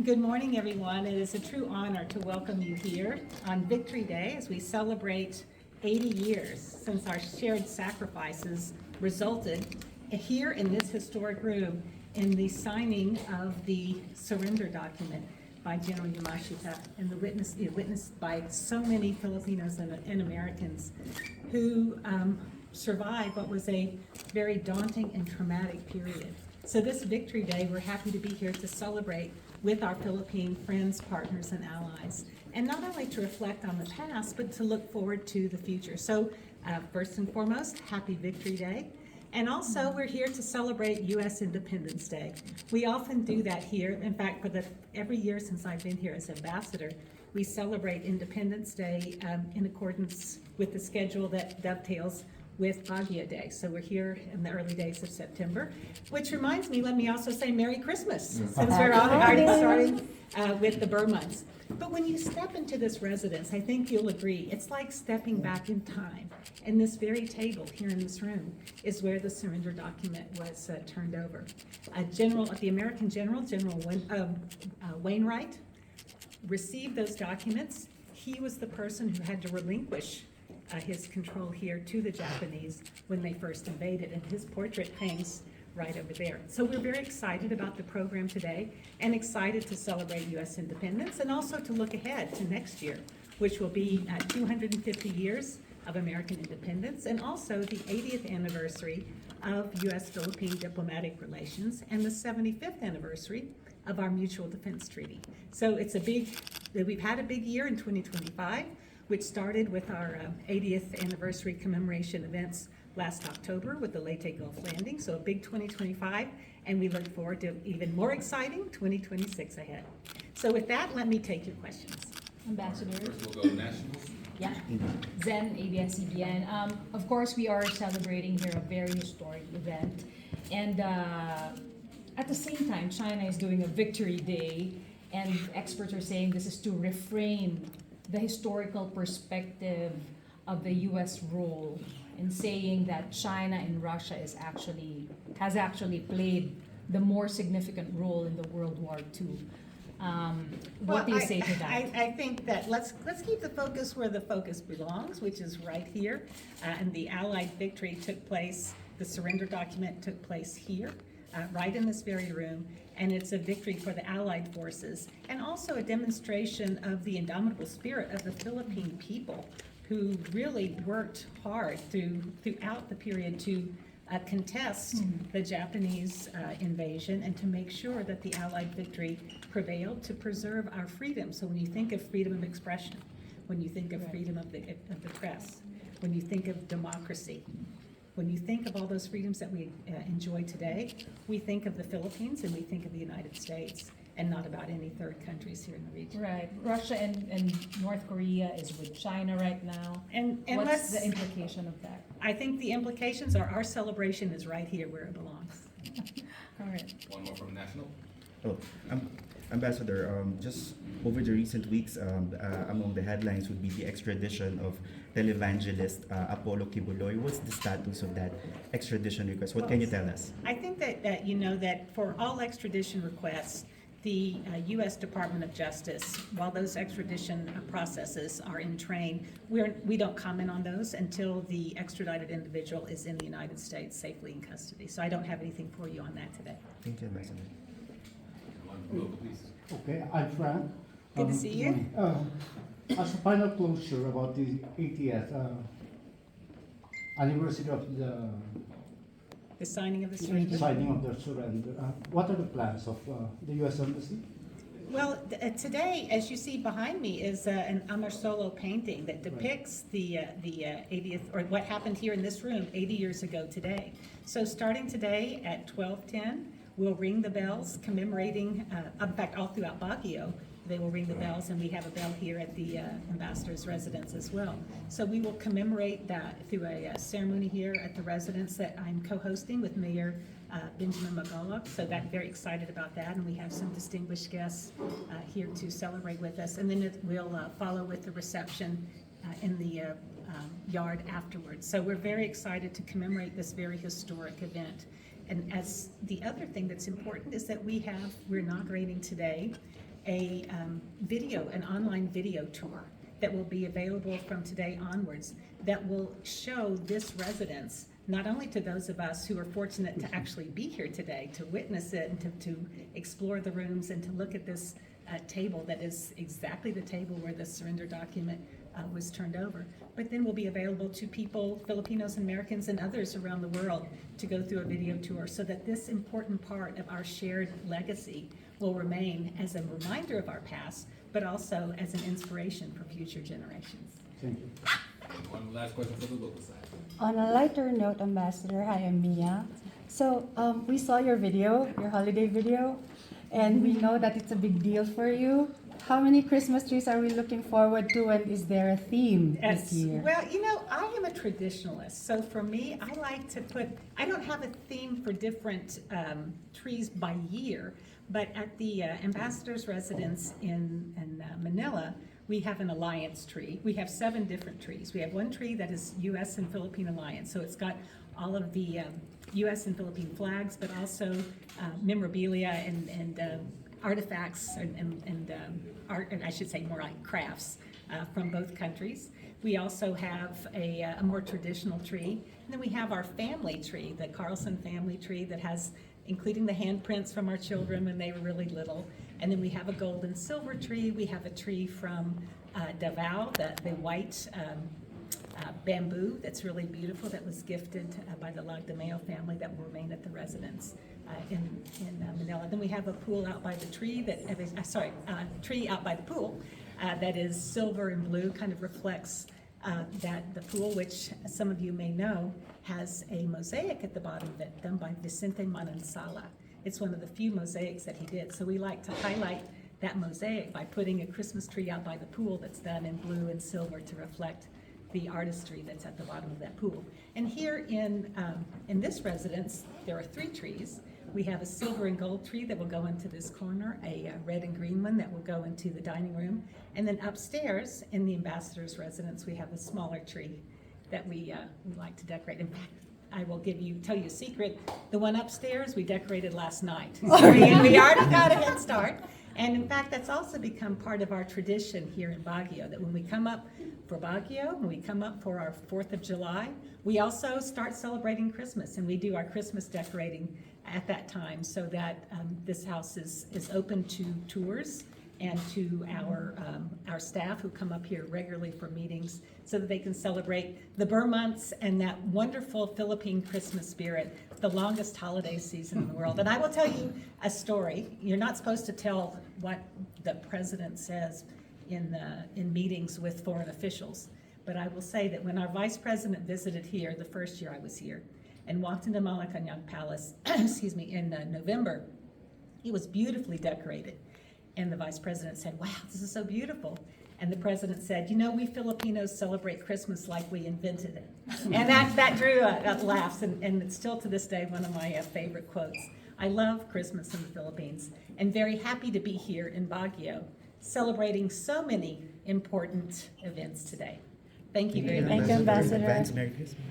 Good morning, everyone. It is a true honor to welcome you here on Victory Day as we celebrate 80 years since our shared sacrifices resulted here in this historic room in the signing of the surrender document by General Yamashita and witnessed by so many Filipinos and Americans who survived what was a very daunting and traumatic period. So this Victory Day, we're happy to be here to celebrate with our Philippine friends, partners, and allies. And not only to reflect on the past, but to look forward to the future. So first and foremost, happy Victory Day. And also, we're here to celebrate U.S. Independence Day. We often do that here. In fact, every year since I've been here as ambassador, we celebrate Independence Day in accordance with the schedule that dovetails with Baguio Day. So we're here in the early days of September, which reminds me, let me also say Merry Christmas, since we're already starting with the Burr months. But when you step into this residence, I think you'll agree, it's like stepping back in time. And this very table here in this room is where the surrender document was turned over. The American General Wainwright, received those documents. He was the person who had to relinquish his control here to the Japanese when they first invaded, and his portrait hangs right over there. So we're very excited about the program today and excited to celebrate U.S. independence and also to look ahead to next year, which will be 250 years of American independence and also the 80th anniversary of U.S.-Philippine diplomatic relations and the 75th anniversary of our Mutual Defense Treaty. So we've had a big year in 2025, which started with our 80th anniversary commemoration events last October with the Leyte Gulf landing, so a big 2025, and we look forward to even more exciting 2026 ahead. So with that, let me take your questions. Ambassador. First we'll go nationals. Yeah. Zen, ABS-CBN. Of course, we are celebrating here a very historic event. And at the same time, China is doing a Victory Day, and experts are saying this is to reframe the historical perspective of the U.S. role in saying that China and Russia has actually played the more significant role in the World War II. What do you say to that? I think that let's keep the focus where the focus belongs, which is right here. And the Allied victory took place, the surrender document took place here, right in this very room. And it's a victory for the Allied forces and also a demonstration of the indomitable spirit of the Philippine people who really worked hard throughout the period to contest the Japanese invasion and to make sure that the Allied victory prevailed to preserve our freedom. So when you think of freedom of expression, when you think of freedom of the press, when you think of democracy, when you think of all those freedoms that we enjoy today, we think of the Philippines and we think of the United States and not about any third countries here in the region. Right. Russia and North Korea is with China right now. And what's the implication of that? I think the implications are our celebration is right here where it belongs. All right. One more from national. Oh, Ambassador, just over the recent weeks, among the headlines would be the extradition of televangelist Apollo Kibuloy. What's the status of that extradition request? What can you tell us? I think that you know that for all extradition requests, the U.S. Department of Justice, while those extradition processes are in train, we don't comment on those until the extradited individual is in the United States safely in custody. So I don't have anything for you on that today. Thank you, Ambassador. One from local, please. Okay, I'm Frank. Good to see you. As a final closure about the 80th anniversary of The signing of the surrender. signing of the surrender, what are the plans of the U.S. Embassy? Well, today, as you see behind me, is an Amar Solo painting that depicts the 80th, or what happened here in this room 80 years ago today. So starting today at 12:10, we'll ring the bells commemorating, in fact, all throughout Baguio, they will ring the bells, and we have a bell here at the ambassador's residence as well. So we will commemorate that through a ceremony here at the residence that I'm co-hosting with Mayor Benjamin Magolo. So I'm very excited about that, and we have some distinguished guests here to celebrate with us. And then we'll follow with the reception in the yard afterwards. So we're very excited to commemorate this very historic event. And as the other thing that's important is that we're inaugurating today an online video tour that will be available from today onwards that will show this residence, not only to those of us who are fortunate to actually be here today, to witness it and to explore the rooms and to look at this table that is exactly the table where the surrender document was turned over, but then will be available to people, Filipinos, Americans, and others around the world to go through a video tour so that this important part of our shared legacy will remain as a reminder of our past, but also as an inspiration for future generations. Thank you. One last question for the local side. On a lighter note, Ambassador, hi, I'm Mia. So we saw your video, your holiday video, and we know that it's a big deal for you. How many Christmas trees are we looking forward to, and is there a theme this year? Well, you know, I am a traditionalist, so for me, I like to I don't have a theme for different trees by year, but at the ambassador's residence in Manila, we have an alliance tree. We have 7 different trees. We have one tree that is U.S. and Philippine alliance, so it's got all of the U.S. and Philippine flags, but also memorabilia and artifacts and art, and I should say more like crafts from both countries. We also have a more traditional tree, and then we have our family tree, the Carlson family tree that has, including the handprints from our children when they were really little. And then we have a gold and silver tree. We have a tree from Davao, the white bamboo that's really beautiful that was gifted by the Lagdameo family that will remain at the residence in Manila. Then we have a pool out by the tree tree out by the pool that is silver and blue, kind of reflects that the pool, which some of you may know, has a mosaic at the bottom of it done by Vicente Manansala. It's one of the few mosaics that he did. So we like to highlight that mosaic by putting a Christmas tree out by the pool that's done in blue and silver to reflect the artistry that's at the bottom of that pool. And here in this residence, there are 3 trees. We have a silver and gold tree that will go into this corner, a red and green one that will go into the dining room, and then upstairs in the ambassador's residence, we have a smaller tree that we like to decorate. In fact, I will tell you a secret. The one upstairs we decorated last night. We already got a head start. And in fact, that's also become part of our tradition here in Baguio, that when we come up for Baguio, when we come up for our 4th of July, we also start celebrating Christmas, and we do our Christmas decorating at that time so that this house is open to tours and to our staff who come up here regularly for meetings so that they can celebrate the Burr months and that wonderful Philippine Christmas spirit, the longest holiday season in the world. And I will tell you a story. You're not supposed to tell what the president says in meetings with foreign officials, but I will say that when our vice president visited here the first year I was here and walked into Malacanang Palace, in November, it was beautifully decorated. And the vice president said, "Wow, this is so beautiful." And the president said, "You know, we Filipinos celebrate Christmas like we invented it." And that drew laughs, and it's still to this day one of my favorite quotes. I love Christmas in the Philippines, and very happy to be here in Baguio, celebrating so many important events today. Thank you very much. Thank you, Ambassador. Advance Merry Christmas.